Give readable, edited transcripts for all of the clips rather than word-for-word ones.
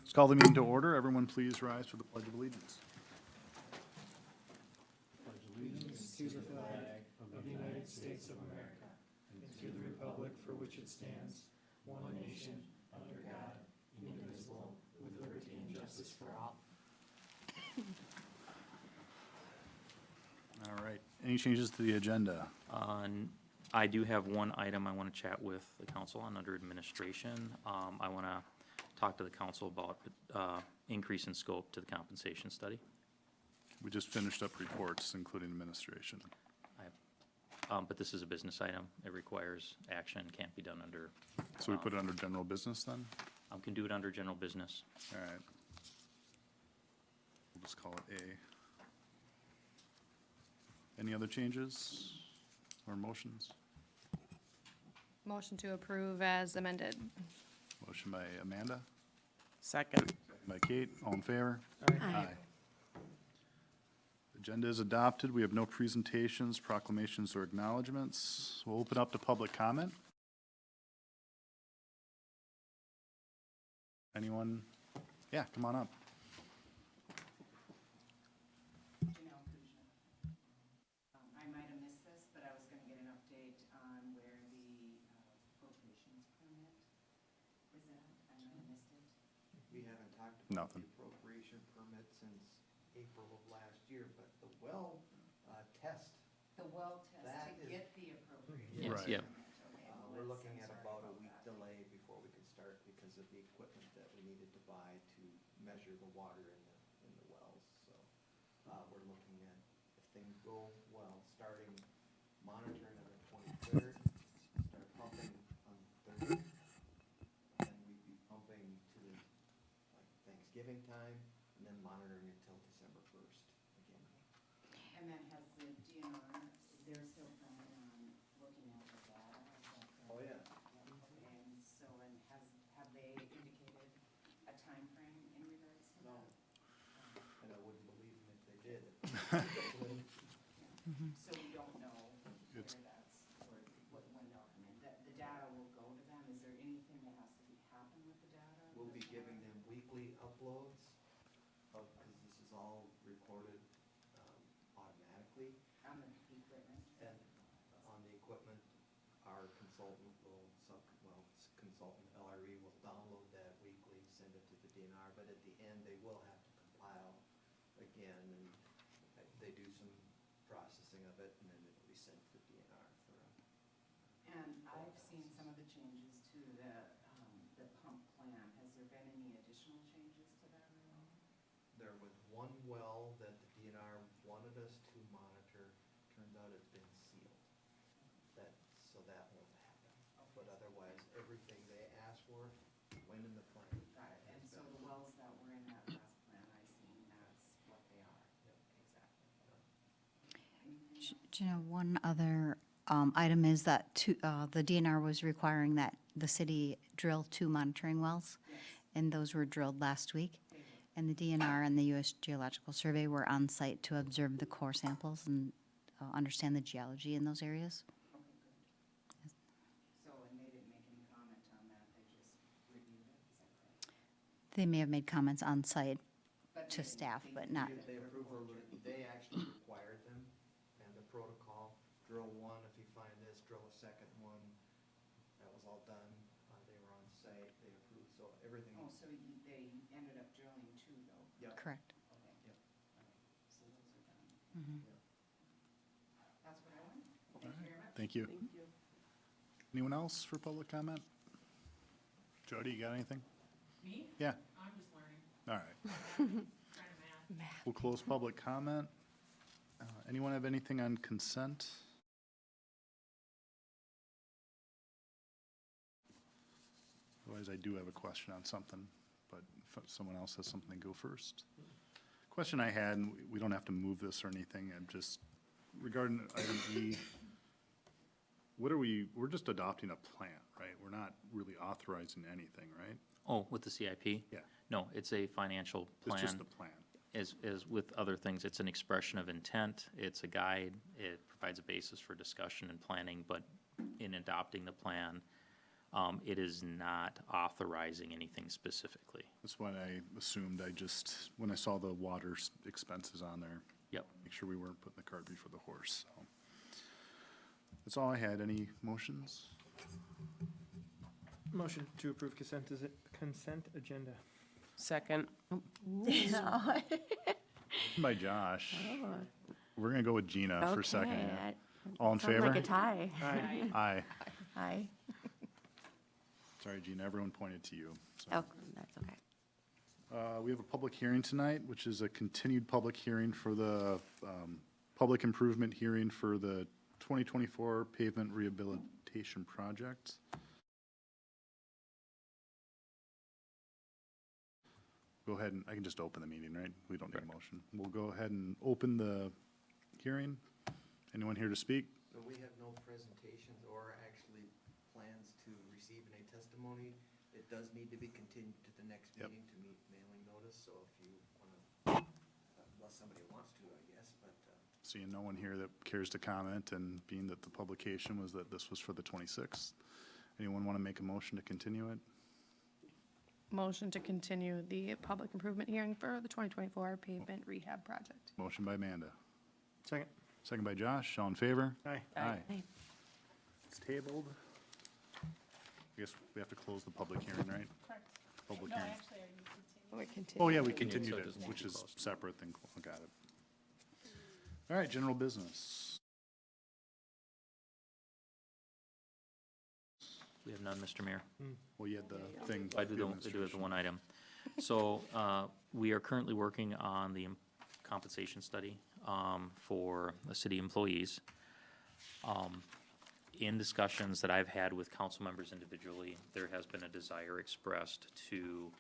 Let's call the meeting to order. Everyone please rise for the Pledge of Allegiance. To the flag of the United States of America and to the republic for which it stands, one nation, under God, indivisible, with liberty and justice for all. All right. Any changes to the agenda? I do have one item I want to chat with the council on under administration. I want to talk to the council about increase in scope to the compensation study. We just finished up reports, including administration. But this is a business item. It requires action, can't be done under. So we put it under general business then? Can do it under general business. All right. We'll just call it A. Any other changes or motions? Motion to approve as amended. Motion by Amanda, Second. by Kate, all in favor? Aye. Agenda is adopted. We have no presentations, proclamations, or acknowledgements. We'll open up to public comment. Anyone? Yeah, come on up. I might have missed this, but I was going to get an update on where the appropriations permit is at. I might have missed it. We haven't talked about Nothing. the appropriation permit since April of last year, but the well test, The well test That to is- get the appropriation. Yes, Right. yep. permit. Okay, well, we're let's- looking I'm at sorry about a about week that. delay before we could start because of the equipment that we needed to buy to measure the water in the wells. So we're looking at, if things go well, starting monitoring on the 23rd, start pumping on the 30th, then we'd be pumping to the Thanksgiving time, and then monitoring until December 1st again. And then has the DNR, they're still planning on looking at the data? Is that correct? Oh, yeah. Okay, and so, and have they indicated a time frame in regards to No. that? And I wouldn't believe them if they did. So we don't know where It's- that's, or when they'll come in. The data will go to them. Is there anything that has to happen with the data? We'll be giving them weekly uploads of, because this is all recorded automatically. On the equipment? And on the equipment, our consultant will, consultant LRE will download that weekly, send it to the DNR, but at the end, they will have to compile again, and they do some processing of it, and then it'll be sent to the DNR for And I've seen some of the changes to the pump plan. Has there been any additional changes to that at all? There was one well that the DNR wanted us to monitor, turns out it's been sealed. So that won't happen. But otherwise, everything they asked for went in the plan. Got it. And so the wells that were in that last plan I seen, that's what they are. Yep. Exactly. Gina, one other item is that the DNR was requiring that the city drill 2 monitoring wells, Yes, and those were drilled last week. they did. And the DNR and the U.S. Geological Survey were on site to observe the core samples and understand the geology in those areas. Okay, good. So, and they didn't make any comment on that, they just reviewed it, is that correct? They may have made comments on site But to they didn't- staff, they but didn't not. do They the approve, proposal. they actually required them, and the protocol, drill one, if you find this, drill a second one. That was all done, they were on site, they approved, so everything. Oh, so they ended up drilling 2 though? Yep. Correct. Okay. Yep. Okay, so those are done. Mhm. That's what I want. All Thank you right. very much. Thank you. Anyone else for public comment? Jody, you got anything? Me? Yeah, I'm just learning, all right. trying to math. We'll close public comment. Anyone have anything on consent? Otherwise, I do have a question on something, but if someone else has something, go first. Question I had, and we don't have to move this or anything, I'm just regarding item E, we're just adopting a plan, right? We're not really authorizing anything, right? Oh, with the CIP? Yeah. No, it's a financial plan. It's just a plan. As with other things, it's an expression of intent, it's a guide, it provides a basis for discussion and planning, but in adopting the plan, It is not authorizing anything specifically. That's what I assumed. When I saw the water expenses on there, Yep. make sure we weren't putting the cart before the horse, so. That's all I had. Any motions? Motion to approve consent agenda. Second. By Josh. We're gonna go with Gina for second. Okay, Yeah. All in sounds favor? like a tie. Aye. Aye. Aye. Sorry, Gina, everyone pointed to you. so. Oh, that's okay. We have a public hearing tonight, which is a continued public hearing for the public improvement hearing for the 2024 pavement rehabilitation project. Go ahead and, I can just open the meeting, right? We don't need a motion. We'll go ahead and open the hearing. Anyone here to speak? So we have no presentations or actually plans to receive any testimony. It does need to be continued to the next Yep. meeting to meet mailing notice, so if you want to, unless somebody wants to, I guess, but Seeing no one here that cares to comment, and being that the publication was that this was for the 26th. Anyone want to make a motion to continue it? Motion to continue the public improvement hearing for the 2024 pavement rehab project. Motion by Amanda. Second. Second by Josh. All in favor? Aye. Aye. Aye. It's tabled. I guess we have to close the public hearing, right? Correct. Public No, hearing. actually, are you continuing? We're continuing. Oh, yeah, we Continued, continued so it it, doesn't need which to be is closed. separate than, got it. All right, general business. We have none, Mr. Mayor. Well, you had the thing. I do have the one item. So, we are currently working on the compensation study, for the city employees. In discussions that I've had with council members individually, there has been a desire expressed to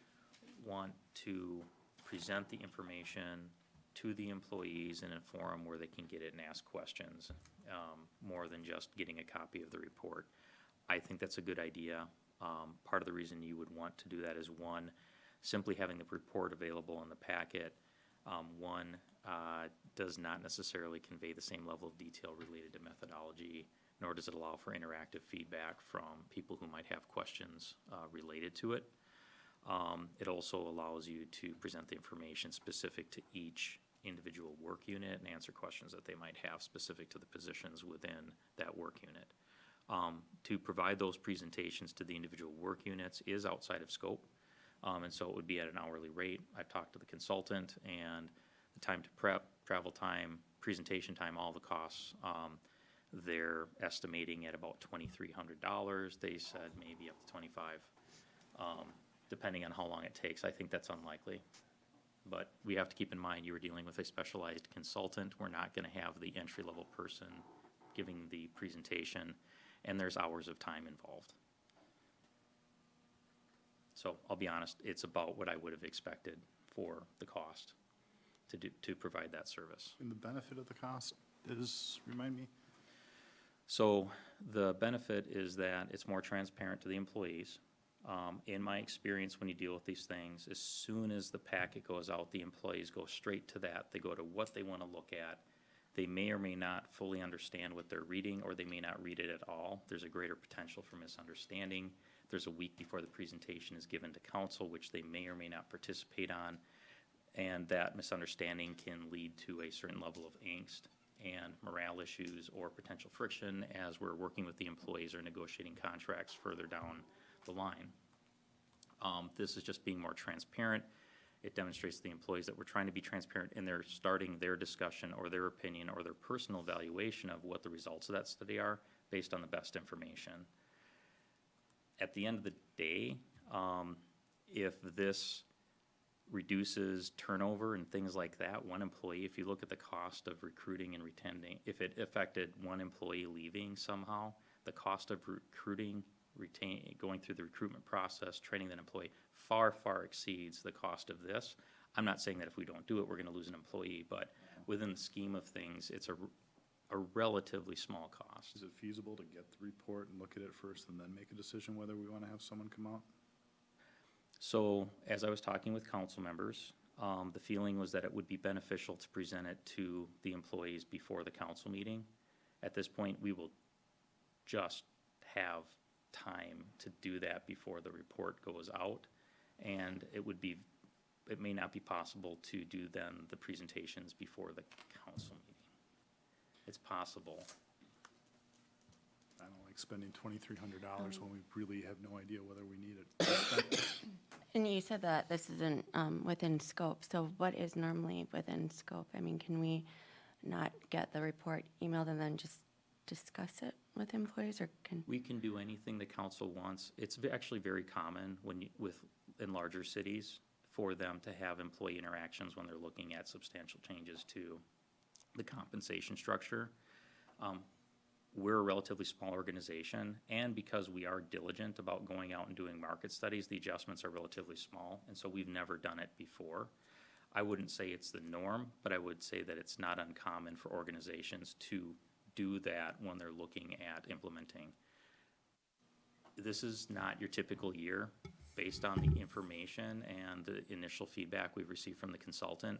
want to present the information to the employees in a forum where they can get it and ask questions, more than just getting a copy of the report. I think that's a good idea. Part of the reason you would want to do that is, one, simply having the report available in the packet, does not necessarily convey the same level of detail related to methodology, nor does it allow for interactive feedback from people who might have questions related to it. It also allows you to present the information specific to each individual work unit and answer questions that they might have specific to the positions within that work unit. To provide those presentations to the individual work units is outside of scope, and so it would be at an hourly rate. I've talked to the consultant, and the time to prep, travel time, presentation time, all the costs, they're estimating at about $2,300. They said maybe up to 25, depending on how long it takes. I think that's unlikely. But we have to keep in mind, you are dealing with a specialized consultant. We're not gonna have the entry-level person giving the presentation, and there's hours of time involved. So I'll be honest, it's about what I would have expected for the cost to provide that service. And the benefit of the cost is, remind me? So the benefit is that it's more transparent to the employees. In my experience, when you deal with these things, as soon as the packet goes out, the employees go straight to that. They go to what they want to look at. They may or may not fully understand what they're reading, or they may not read it at all. There's a greater potential for misunderstanding. There's a week before the presentation is given to council, which they may or may not participate on, and that misunderstanding can lead to a certain level of angst and morale issues or potential friction as we're working with the employees or negotiating contracts further down the line. This is just being more transparent. It demonstrates to the employees that we're trying to be transparent in their starting their discussion or their opinion or their personal evaluation of what the results of that study are based on the best information. At the end of the day, if this reduces turnover and things like that, one employee, if you look at the cost of recruiting and retaining, if it affected one employee leaving somehow, the cost of recruiting, going through the recruitment process, training that employee far, far exceeds the cost of this. I'm not saying that if we don't do it, we're gonna lose an employee, but within the scheme of things, it's a relatively small cost. Is it feasible to get the report and look at it first and then make a decision whether we want to have someone come out? So, as I was talking with council members, the feeling was that it would be beneficial to present it to the employees before the council meeting. At this point, we will just have time to do that before the report goes out. And it may not be possible to do then the presentations before the council meeting. It's possible. I don't like spending $2,300 when we really have no idea whether we need it. And you said that this isn't within scope, so what is normally within scope? I mean, can we not get the report emailed and then just discuss it with employees, or can? We can do anything the council wants. It's actually very common in larger cities for them to have employee interactions when they're looking at substantial changes to the compensation structure. We're a relatively small organization, and because we are diligent about going out and doing market studies, the adjustments are relatively small, and so we've never done it before. I wouldn't say it's the norm, but I would say that it's not uncommon for organizations to do that when they're looking at implementing. This is not your typical year. Based on the information and the initial feedback we've received from the consultant,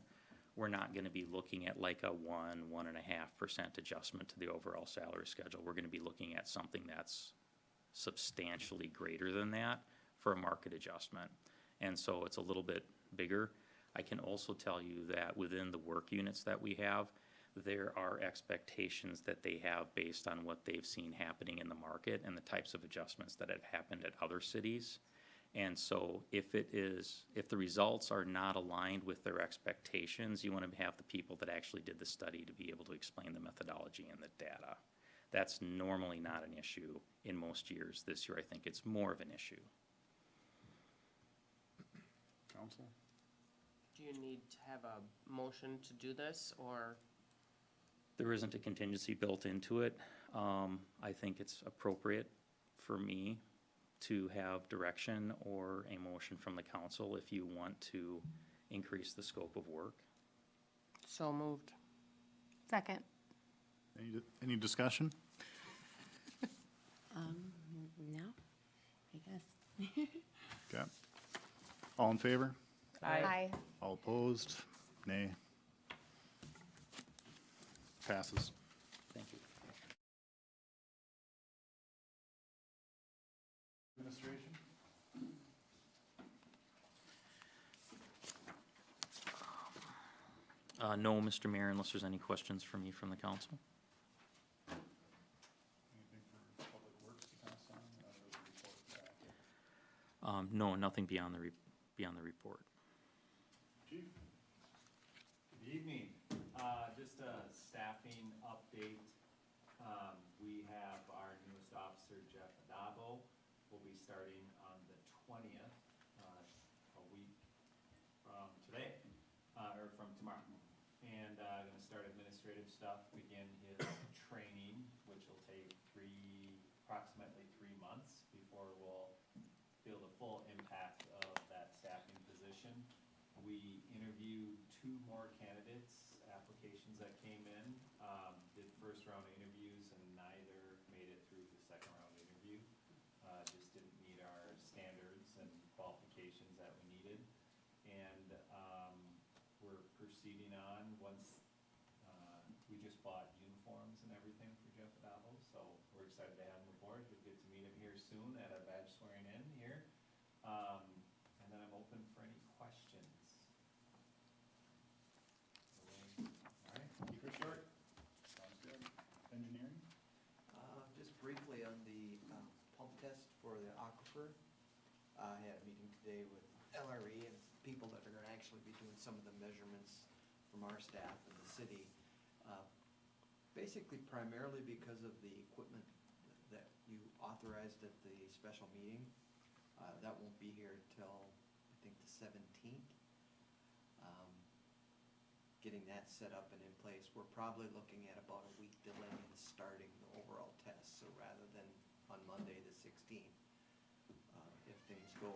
we're not going to be looking at like a 1.5% adjustment to the overall salary schedule. We're going to be looking at something that's substantially greater than that for a market adjustment. And so it's a little bit bigger. I can also tell you that within the work units that we have, there are expectations that they have based on what they've seen happening in the market and the types of adjustments that have happened at other cities. And so if the results are not aligned with their expectations, you want to have the people that actually did the study to be able to explain the methodology and the data. That's normally not an issue in most years. This year, I think it's more of an issue. Council? Do you need to have a motion to do this, or? There isn't a contingency built into it. I think it's appropriate for me to have direction or a motion from the council if you want to increase the scope of work. So moved. Second. Any discussion? No, I guess. Okay. All in favor? Aye. All opposed? Nay. Passes. Thank you. Administration? No, Mr. Mayor, unless there's any questions for me from the council. Anything for Public Works to pass on, other than the report back? No, nothing beyond the report. Chief? Good evening. Just a staffing update. We have our newest officer, Jeff Adabo, will be starting on the 20th, a week from today, or from tomorrow. And going to start administrative stuff, begin his training, which will take approximately 3 months before we'll feel the full impact of that staffing position. We interviewed 2 more candidates, applications that came in, did first round interviews, and neither made it through the second round interview. Just didn't meet our standards and qualifications that we needed. And we're proceeding on once we just bought uniforms and everything for Jeff Adabo, so we're excited to have him aboard. You'll get to meet him here soon at our badge swearing in here. And then I'm open for any questions. All right, keep it short. Sounds good. Engineering? Just briefly on the pump test for the aquifer. I had a meeting today with LRE and people that are gonna actually be doing some of the measurements from our staff in the city. Basically primarily because of the equipment that you authorized at the special meeting. That won't be here till, I think, the 17th. Getting that set up and in place, we're probably looking at about a week delay in starting the overall test. So rather than on Monday, the 16th, if things go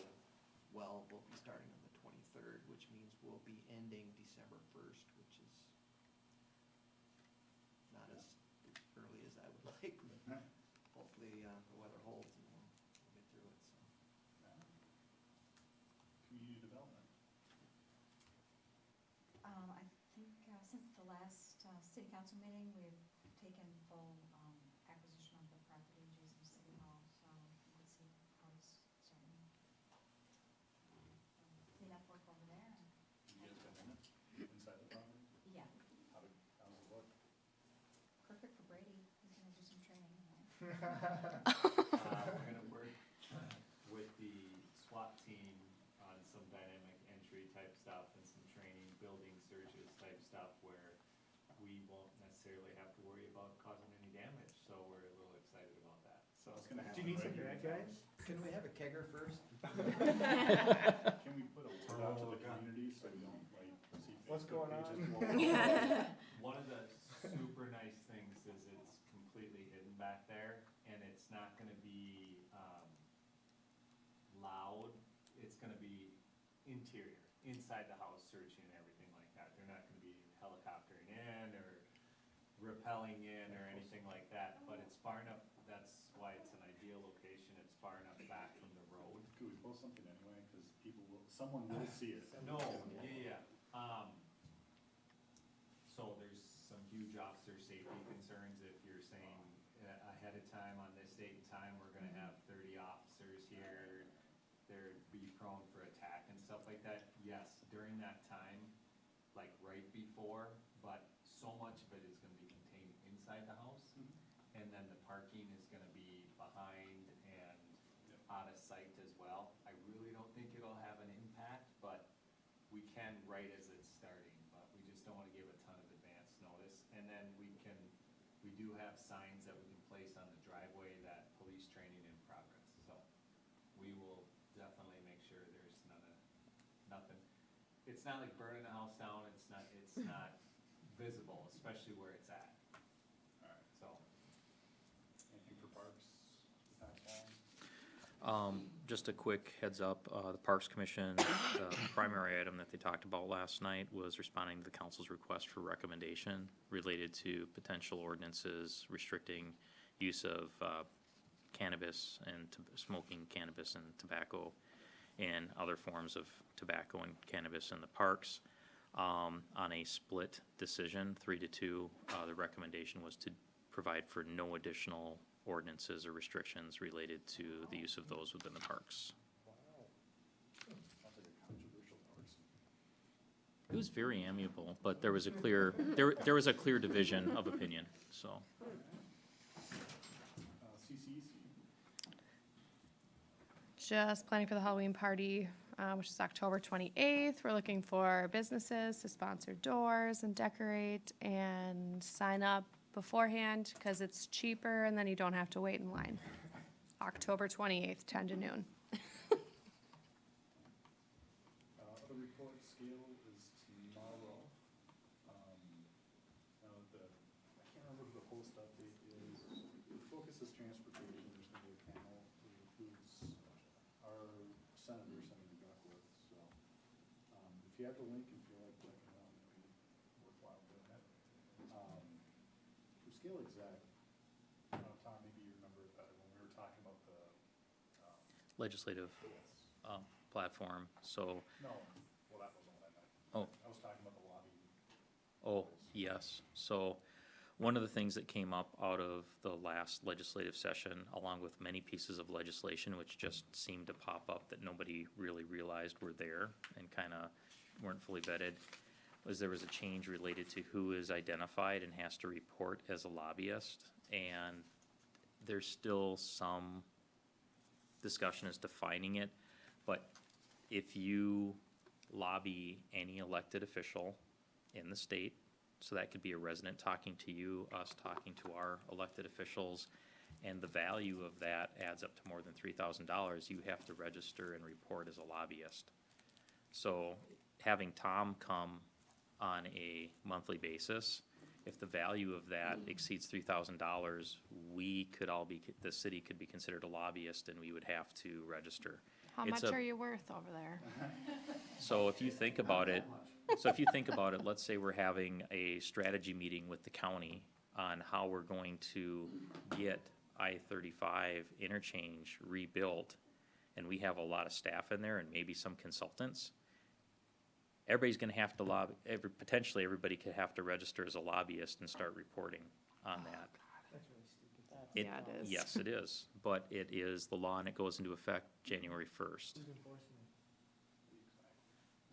well, we'll be starting on the 23rd, which means we'll be ending December 1st, which is not as early as I would like. But hopefully the weather holds and we'll get through it. So. Community development? I think since the last city council meeting, we've taken full acquisition of the property adjacent to City Hall. So I think it's We're gonna work with the SWAT team on some dynamic entry type stuff and some training, building searches type stuff where we won't necessarily have to worry about causing any damage, so we're a little excited about that, so. It's gonna Do you happen need some right bad here. guys? Can we have a kegger first? Can we put a word out to the community so we don't like see What's Facebook going pages on? blow up? One of the super nice things is it's completely hidden back there, and it's not gonna be, loud. It's gonna be interior, inside the house searching and everything like that. They're not gonna be helicoptering in or rappelling in or anything like that, but it's far enough, that's why it's an ideal location. It's far enough back from the road. Could we post something anyway, cause people will, someone will see it. No, yeah. So there's some huge officer safety concerns if you're saying ahead of time on this date and time, we're gonna have 30 officers here. They'd be prone for attack and stuff like that. Yes, during that time, like right before, but so much of it is gonna be contained inside the house. And then the parking is gonna be behind and out of sight as well. I really don't think it'll have an impact, but we can right as it's starting, but we just don't wanna give a ton of advance notice. And then we do have signs that we can place on the driveway that police training in progress, so we will definitely make sure there's nothing. It's not like burning a house down, it's not visible, especially where it's at, Alright, so. anything for parks to pass along? Just a quick heads up, the Parks Commission, the primary item that they talked about last night was responding to the council's request for recommendation related to potential ordinances restricting use of cannabis and smoking cannabis and tobacco and other forms of tobacco and cannabis in the parks. On a split decision, 3-2, the recommendation was to provide for no additional ordinances or restrictions related to the use of those within the parks. Sounds like a controversial parks. It was very amiable, but there was a clear, there was a clear division of opinion, so. CCEC, Just planning for the Halloween party, which is October 28th. We're looking for businesses to sponsor doors and decorate and sign up beforehand because it's cheaper and then you don't have to wait in line. October 28th, 10 to noon. other report scale is tomorrow. Now I can't remember who the host update is. The focus is transportation, there's gonna be a panel that includes our senator, Senator Duckworth, so. If you have the link and feel like checking it out, maybe worthwhile doing it. For scale exact, Tom, maybe you remember it better when we were talking about the, Legislative platform, so, no, well, that wasn't what I meant. oh. I was talking about the lobby. Oh, yes. So one of the things that came up out of the last legislative session, along with many pieces of legislation, which just seemed to pop up that nobody really realized were there and kind of weren't fully vetted, was there was a change related to who is identified and has to report as a lobbyist. And there's still some discussion as defining it, but if you lobby any elected official in the state, so that could be a resident talking to you, us talking to our elected officials, and the value of that adds up to more than $3,000, you have to register and report as a lobbyist. So having Tom come on a monthly basis, if the value of that exceeds $3,000, we could all be, the city could be considered a lobbyist and we would have to register. How It's much a- are you worth over there? So if you think about it, let's say we're having a strategy meeting with the county on how we're going to get I-35 interchange rebuilt, and we have a lot of staff in there and maybe some consultants, everybody's gonna have to lobby, potentially everybody could have to register as a lobbyist and start reporting on that. That's really stupid. Yeah, it is. Yes, it is, but it is the law and it goes into effect January 1st. Who's enforcing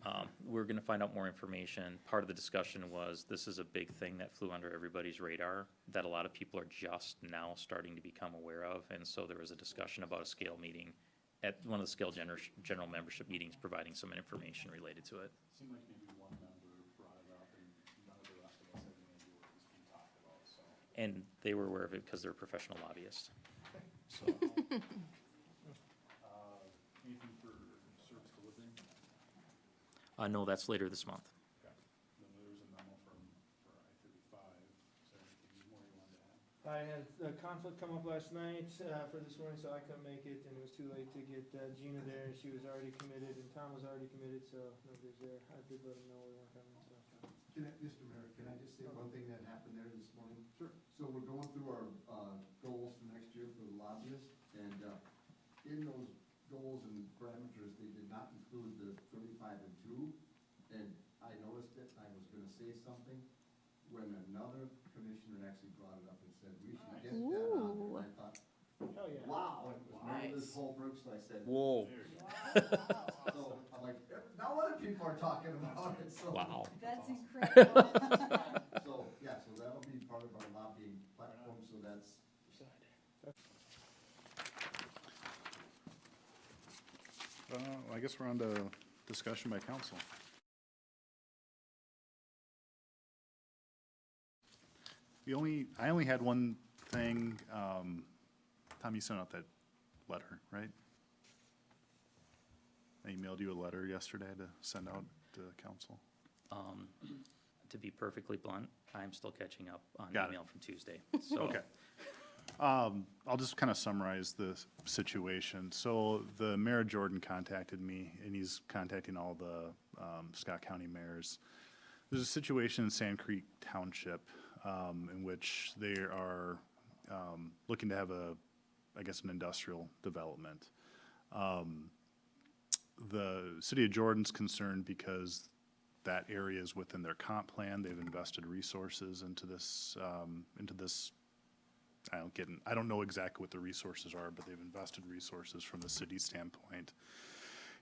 it? We're gonna find out more information. Part of the discussion was, this is a big thing that flew under everybody's radar, that a lot of people are just now starting to become aware of, and so there was a discussion about a scale meeting at one of the scale general membership meetings, providing some information related to it. Seemed like maybe one member brought it up and none of the rest of us had any idea what was being talked about, so. And they were aware of it because they're professional lobbyists. So, Anything for service delivery? no, that's later this month. Okay. Then there's a memo for I-35. Is there anything more you wanted to add? I had a conflict come up last night for this morning, so I couldn't make it, and it was too late to get Gina there, and she was already committed, and Tom was already committed, so nobody's there. I did let him know we weren't coming, so. Mr. Mayor, can I just say one thing that happened there this morning? Sure. So we're going through our goals for next year for the lobbyists, and in those goals and parameters, they did not include the 35 and 2, and I noticed it, I was gonna say something, when another commissioner actually brought it up and said, we should get that on there. And I thought, Hell yeah. wow, it was never this whole group, so I said, Whoa. so I'm like, now other people are talking about it, so. Wow. That's incredible. So, yeah, so that'll be part of our lobbying platform, so that's. I guess we're on to discussion by council. I only had one thing, Tom, you sent out that letter, right? I emailed you a letter yesterday to send out to council. To be perfectly blunt, I'm still catching up on Got it. email from Tuesday. So, Okay. I'll just kind of summarize the situation. So the Mayor Jordan contacted me, and he's contacting all the Scott County mayors. There's a situation in Sand Creek Township in which they are looking to have an industrial development. The city of Jordan's concerned because that area is within their comp plan. They've invested resources into this. I don't know exactly what the resources are, but they've invested resources from the city standpoint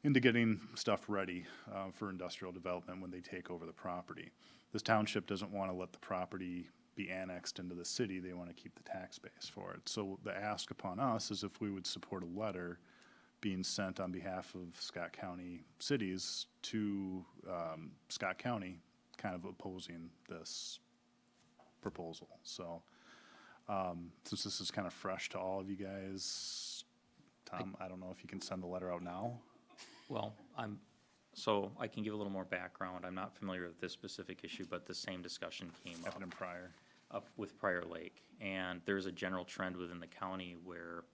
into getting stuff ready for industrial development when they take over the property. This township doesn't want to let the property be annexed into the city. They want to keep the tax base for it. So the ask upon us is if we would support a letter being sent on behalf of Scott County cities to Scott County, kind of opposing this proposal. So since this is kind of fresh to all of you guys, Tom, I don't know if you can send the letter out now. well, so I can give a little more background. I'm not familiar with this specific issue, but the same discussion came Happened in Prior. up with Prior Lake. And there's a general trend within the county where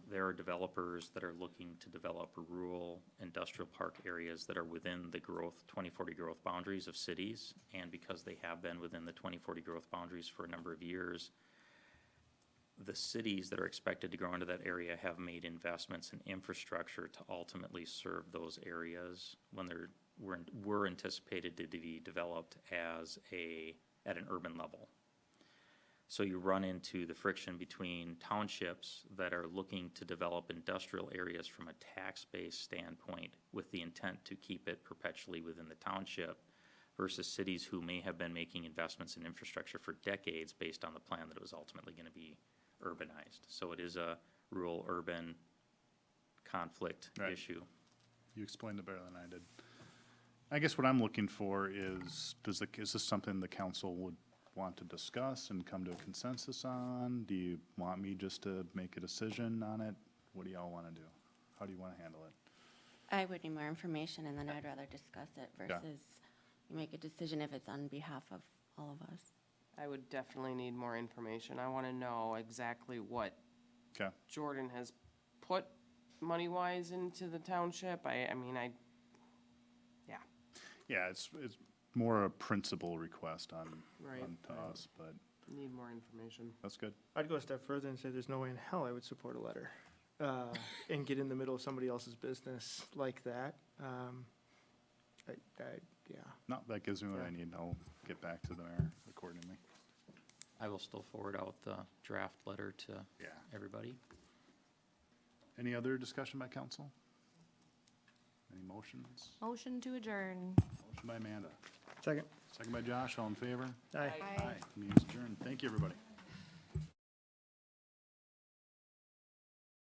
there are developers that are looking to develop rural industrial park areas that are within the 2040 growth boundaries of cities. And because they have been within the 2040 growth boundaries for a number of years, the cities that are expected to grow into that area have made investments in infrastructure to ultimately serve those areas when were anticipated to be developed at an urban level. So you run into the friction between townships that are looking to develop industrial areas from a tax-based standpoint with the intent to keep it perpetually within the township versus cities who may have been making investments in infrastructure for decades based on the plan that it was ultimately going to be urbanized. So it is a rural-urban conflict Right. issue. You explained it better than I did. I guess what I'm looking for is this something the council would want to discuss and come to a consensus on? Do you want me just to make a decision on it? What do y'all want to do? How do you want to handle it? I would need more information, and then I'd rather discuss it versus you make a decision if it's on behalf of all of us. I would definitely need more information. I want to know exactly what Okay. Jordan has put money-wise into the township. Yeah, it's more a principal request on Right, to right. us, but Need more information. that's good. I'd go a step further and say there's no way in hell I would support a letter and get in the middle of somebody else's business like that. Yeah. No, that gives me what I need. I'll get back to the mayor accordingly. I will still forward out the draft letter to Yeah. everybody. Any other discussion by council? Any motions? Motion to adjourn. Motion by Amanda, Second. second by Josh, all in favor? Aye. Aye. Meeting's adjourned. Thank you, everybody.